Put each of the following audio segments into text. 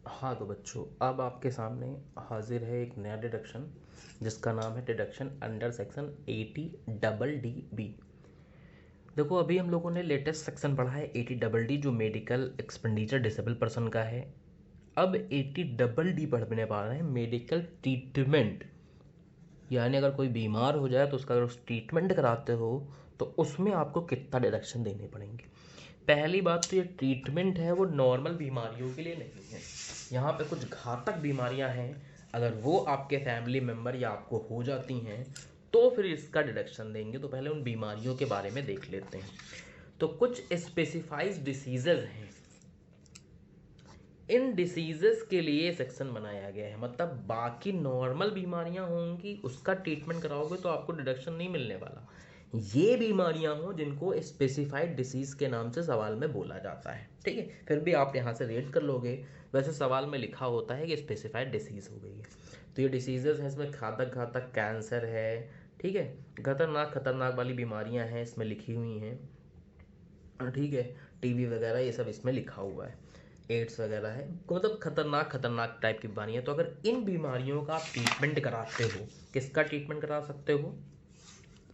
हाँ तो बच्चों, अब आपके सामने हाजिर है एक नया डिडक्शन जिसका नाम है डिडक्शन अंडर सेक्शन 80 DD। देखो, अभी हम लोगों ने लेटेस्ट सेक्शन पढ़ा है 80 जो मेडिकल एक्सपेंडिचर डिसेबल पर्सन का है। अब 80 पढ़ने पा रहे हैं मेडिकल ट्रीटमेंट, यानी अगर कोई बीमार हो जाए तो उसका अगर ट्रीटमेंट कराते हो तो उसमें आपको कितना डिडक्शन देने पड़ेंगे। पहली बात तो ये ट्रीटमेंट है वो नॉर्मल बीमारियों के लिए नहीं है। यहाँ पे कुछ घातक बीमारियाँ हैं, अगर वो आपके फैमिली मेम्बर या आपको हो जाती हैं तो फिर इसका डिडक्शन देंगे। तो पहले उन बीमारियों के बारे में देख लेते हैं। तो कुछ स्पेसिफाइड डिसीजेज हैं, इन डिसीजेस के लिए सेक्शन बनाया गया है। मतलब बाकी नॉर्मल बीमारियां होंगी उसका ट्रीटमेंट कराओगे तो आपको डिडक्शन नहीं मिलने वाला। ये बीमारियां हो जिनको स्पेसिफाइड डिसीज के नाम से सवाल में बोला जाता है, ठीक है, फिर भी आप यहाँ से रेट कर लोगे। वैसे सवाल में लिखा होता है कि स्पेसिफाइड डिसीज हो गई है। तो ये डिसीजेस हैं, इसमें घातक घातक कैंसर है, ठीक है, खतरनाक खतरनाक वाली बीमारियां हैं इसमें लिखी हुई हैं, ठीक है, टीबी वगैरह ये सब इसमें लिखा हुआ है, एड्स वगैरह है, मतलब खतरनाक खतरनाक टाइप की बीमारी है। तो अगर इन बीमारियों का आप ट्रीटमेंट कराते हो, किसका ट्रीटमेंट करा सकते हो?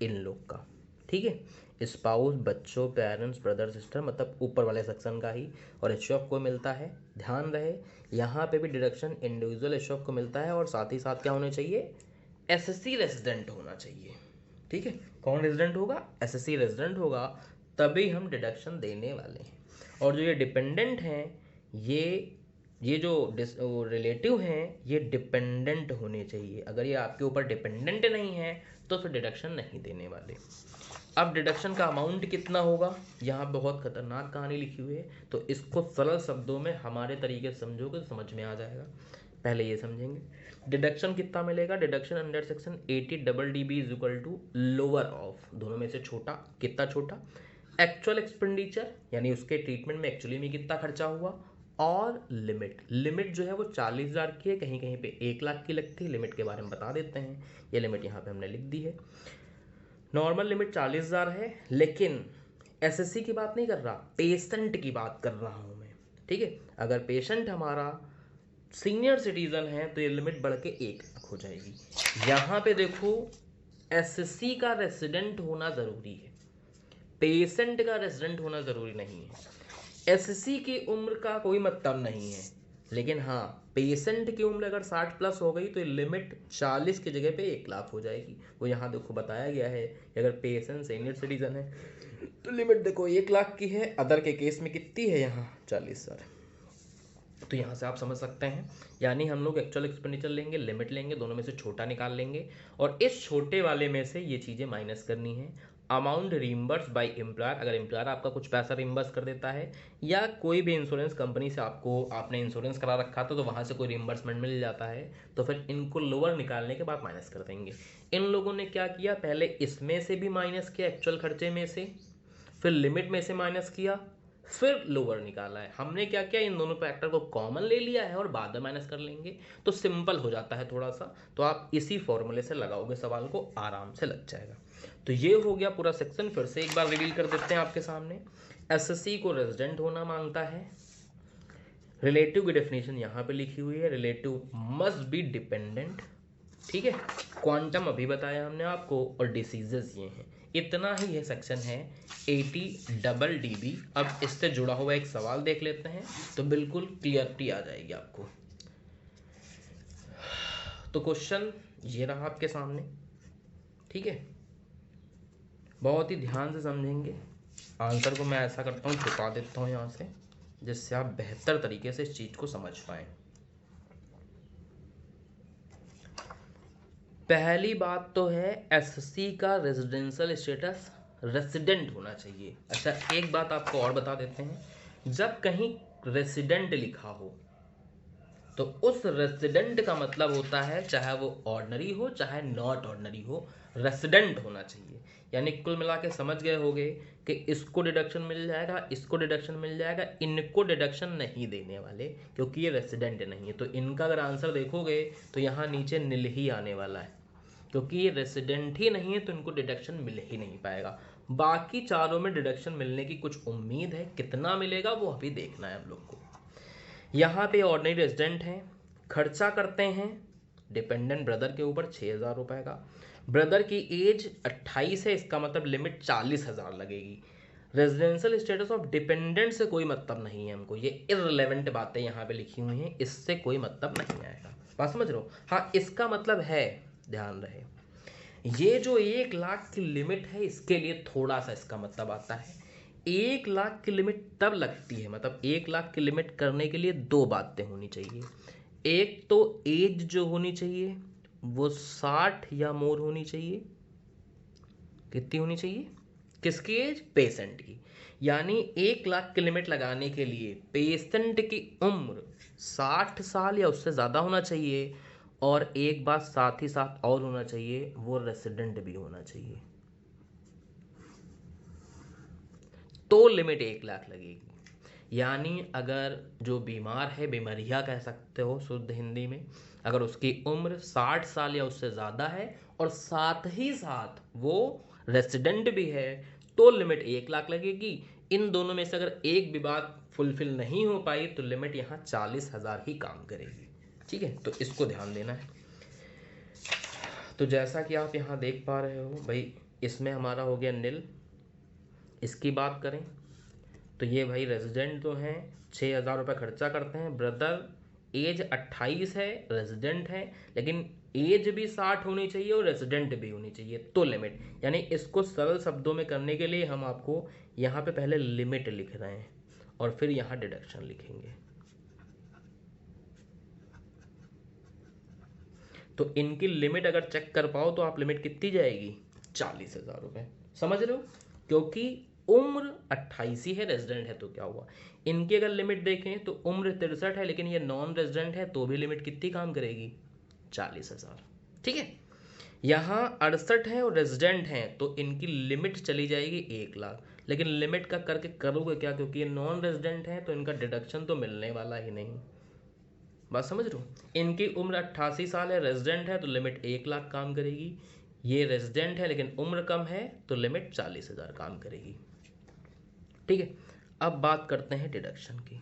इन लोग का, ठीक है, स्पाउस, बच्चों, पेरेंट्स, ब्रदर, सिस्टर, मतलब ऊपर वाले सेक्शन का ही। और एचओएफ को मिलता है, ध्यान रहे यहाँ पे भी डिडक्शन इंडिविजुअल एचओएफ को मिलता है, और साथ ही साथ क्या होने चाहिए? एसएससी रेजिडेंट होना चाहिए, ठीक है। कौन रेजिडेंट होगा? एसएससी रेजिडेंट होगा, तभी हम डिडक्शन देने वाले हैं। और जो ये डिपेंडेंट हैं, ये जो रिलेटिव हैं ये डिपेंडेंट होने चाहिए। अगर ये आपके ऊपर डिपेंडेंट नहीं है तो फिर डिडक्शन नहीं देने वाले। अब डिडक्शन का अमाउंट कितना होगा, यहाँ बहुत खतरनाक कहानी लिखी हुई है, तो इसको सरल शब्दों में हमारे तरीके से समझोगे तो समझ में आ जाएगा। पहले ये समझेंगे डिडक्शन कितना मिलेगा। Deduction under section 80 DD is equal to lower of, दोनों में से छोटा, कितना छोटा? एक्चुअल एक्सपेंडिचर, यानी उसके ट्रीटमेंट में एक्चुअली में कितना खर्चा हुआ, और लिमिट जो है वो 40,000 की है, कहीं कहीं पे 1 लाख की लगती है। लिमिट के बारे में बता देते हैं, ये लिमिट यहाँ पे हमने लिख दी है। नॉर्मल लिमिट 40,000 है, लेकिन एसएससी की बात नहीं कर रहा, पेशेंट की बात कर रहा हूँ मैं, ठीक है। अगर पेशेंट हमारा सीनियर सिटीजन है तो ये लिमिट बढ़ के 1 लाख हो जाएगी। यहाँ पे देखो, एसएससी का रेसिडेंट होना ज़रूरी है, पेशेंट का रेसिडेंट होना ज़रूरी नहीं है। एसएससी की उम्र का कोई मतलब नहीं है, लेकिन हाँ, पेशेंट की उम्र अगर 60+ हो गई तो लिमिट 40 की जगह पे 1 लाख हो जाएगी। वो यहाँ देखो बताया गया है कि अगर पेशेंट सीनियर सिटीजन है तो लिमिट देखो 1 लाख की है, अदर के केस में कितनी है यहाँ? 40,000। तो यहाँ से आप समझ सकते हैं, यानी हम लोग एक्चुअल एक्सपेंडिचर लेंगे, लिमिट लेंगे, दोनों में से छोटा निकाल लेंगे, और इस छोटे वाले में से ये चीज़ें माइनस करनी है। अमाउंट रिम्बर्स बाय एम्प्लॉयर, अगर एम्प्लॉयर आपका कुछ पैसा रिम्बर्स कर देता है, या कोई भी इंश्योरेंस कंपनी से आपने इंश्योरेंस करा रखा था तो वहाँ से कोई रिम्बर्समेंट मिल जाता है, तो फिर इनको लोअर निकालने के बाद माइनस कर देंगे। इन लोगों ने क्या किया, पहले इसमें से भी माइनस किया एक्चुअल खर्चे में से, फिर लिमिट में से माइनस किया, फिर लोअर निकाला है। हमने क्या किया, इन दोनों फैक्टर को कॉमन ले लिया है और बाद में माइनस कर लेंगे, तो सिंपल हो जाता है थोड़ा सा। तो आप इसी फॉर्मूले से लगाओगे, सवाल को आराम से लग जाएगा। तो ये हो गया पूरा सेक्शन। फिर से एक बार रिवील कर देते हैं आपके सामने। एसएससी को रेजिडेंट होना मांगता है, रिलेटिव की डेफिनेशन यहाँ पे लिखी हुई है, रिलेटिव मस्ट बी डिपेंडेंट, ठीक है। क्वांटम अभी बताया हमने आपको, और डिसीजेस ये हैं। इतना ही ये सेक्शन है 80 DD। अब इससे जुड़ा हुआ एक सवाल देख लेते हैं तो बिल्कुल क्लियरिटी आ जाएगी आपको। तो क्वेश्चन ये रहा आपके सामने, ठीक है, बहुत ही ध्यान से समझेंगे। आंसर को मैं ऐसा करता हूँ, छुपा देता हूँ यहाँ से, जिससे आप बेहतर तरीके से इस चीज़ को समझ पाएँ। पहली बात तो है एसएससी का रेजिडेंशियल स्टेटस रेसिडेंट होना चाहिए। अच्छा, एक बात आपको और बता देते हैं, जब कहीं रेसिडेंट लिखा हो तो उस रेसिडेंट का मतलब होता है चाहे वो ऑर्डिनरी हो चाहे नॉट ऑर्डिनरी हो, रेसिडेंट होना चाहिए। यानी कुल मिला के समझ गए होंगे कि इसको डिडक्शन मिल जाएगा, इसको डिडक्शन मिल जाएगा, इनको डिडक्शन नहीं देने वाले क्योंकि ये रेसिडेंट नहीं है। तो इनका अगर आंसर देखोगे तो यहाँ नीचे नील ही आने वाला है, क्योंकि ये रेसिडेंट ही नहीं है तो इनको डिडक्शन मिल ही नहीं पाएगा। बाकी चारों में डिडक्शन मिलने की कुछ उम्मीद है, कितना मिलेगा वो अभी देखना है हम लोग को। यहाँ पे ऑर्डिनरी रेजिडेंट हैं, खर्चा करते हैं डिपेंडेंट ब्रदर के ऊपर 6,000 रुपये का। ब्रदर की एज 28 है, इसका मतलब लिमिट 40,000 लगेगी। रेजिडेंशियल स्टेटस ऑफ डिपेंडेंट से कोई मतलब नहीं है हमको, ये इररिलेवेंट बातें यहाँ पे लिखी हुई हैं, इससे कोई मतलब नहीं आएगा। बात समझ रहे हो? हाँ, इसका मतलब है, ध्यान रहे, ये जो 1 लाख की लिमिट है इसके लिए थोड़ा सा इसका मतलब आता है। 1 लाख की लिमिट तब लगती है, मतलब 1 लाख की लिमिट करने के लिए 2 बातें होनी चाहिए। एक तो एज जो होनी चाहिए वो 60 या मोर होनी चाहिए। कितनी होनी चाहिए? किसकी एज? पेशेंट की। यानी 1 लाख की लिमिट लगाने के लिए पेशेंट की उम्र 60 साल या उससे ज़्यादा होना चाहिए, और एक बात साथ ही साथ और होना चाहिए, वो रेसिडेंट भी होना चाहिए, तो लिमिट 1 लाख लगेगी। यानी अगर जो बीमार है, बीमारिया कह सकते हो शुद्ध हिंदी में, अगर उसकी उम्र 60 साल या उससे ज़्यादा है और साथ ही साथ वो रेसिडेंट भी है, तो लिमिट 1 लाख लगेगी। इन दोनों में से अगर एक भी बात फुलफिल नहीं हो पाई तो लिमिट यहाँ 40,000 ही काम करेगी। ठीक है, तो इसको ध्यान देना है। तो जैसा कि आप यहाँ देख पा रहे हो भाई, इसमें हमारा हो गया नील। इसकी बात करें तो ये भाई रेजिडेंट जो हैं 6,000 रुपये खर्चा करते हैं। ब्रदर एज 28 है, रेजिडेंट है, लेकिन एज भी 60 होनी चाहिए और रेजिडेंट भी होनी चाहिए, तो लिमिट। यानी इसको सरल शब्दों में करने के लिए हम आपको यहाँ पे पहले लिमिट लिख रहे हैं और फिर यहाँ डिडक्शन लिखेंगे। तो इनकी लिमिट अगर चेक कर पाओ तो आप लिमिट कितनी जाएगी? 40,000 रुपये। समझ रहे हो? क्योंकि उम्र 28 ही है, रेजिडेंट है, तो क्या हुआ। इनकी अगर लिमिट देखें तो उम्र 63 है, लेकिन ये नॉन रेजिडेंट है, तो भी लिमिट कितनी काम करेगी? 40,000। ठीक है, यहाँ 68 है और रेजिडेंट हैं, तो इनकी लिमिट चली जाएगी 1 लाख। लेकिन लिमिट का करके करोगे क्या? क्योंकि ये नॉन रेजिडेंट है तो इनका डिडक्शन तो मिलने वाला ही नहीं। बात समझ रहे हो? इनकी उम्र 88 साल है, रेजिडेंट है, तो लिमिट 1 लाख काम करेगी। ये रेजिडेंट है लेकिन उम्र कम है, तो लिमिट 40,000 काम करेगी। ठीक है, अब बात करते हैं डिडक्शन की।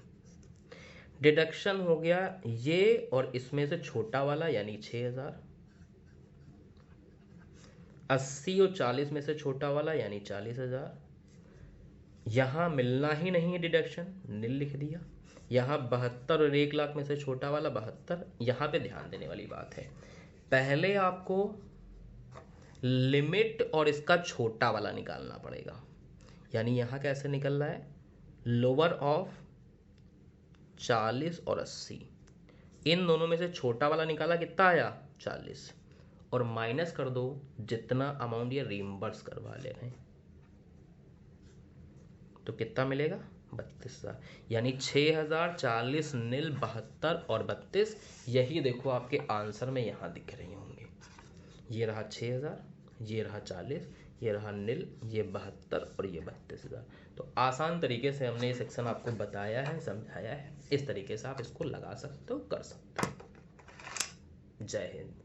डिडक्शन हो गया ये और इसमें से छोटा वाला यानी 6,000, 80 और 40 में से छोटा वाला यानी 40,000। यहाँ मिलना ही नहीं है डिडक्शन, नील लिख दिया। यहाँ 72 और 1 लाख में से छोटा वाला 72। यहाँ पे ध्यान देने वाली बात है, पहले आपको लिमिट और इसका छोटा वाला निकालना पड़ेगा। यानी यहाँ कैसे निकल रहा है? लोअर ऑफ 40 और 80, इन दोनों में से छोटा वाला निकाला, कितना आया? 40, और माइनस कर दो जितना अमाउंट ये रीइंबर्स करवा ले रहे हैं, तो कितना मिलेगा? 32,000। यानी 6,000, 40, नील, 72 और 32। यही देखो आपके आंसर में यहाँ दिख रही होंगे। ये रहा 6,000, ये रहा 40, ये रहा नील, ये 72 और ये 32,000। तो आसान तरीके से हमने ये सेक्शन आपको बताया है, समझाया है। इस तरीके से आप इसको लगा सकते हो, कर सकते हो। जय हिंद।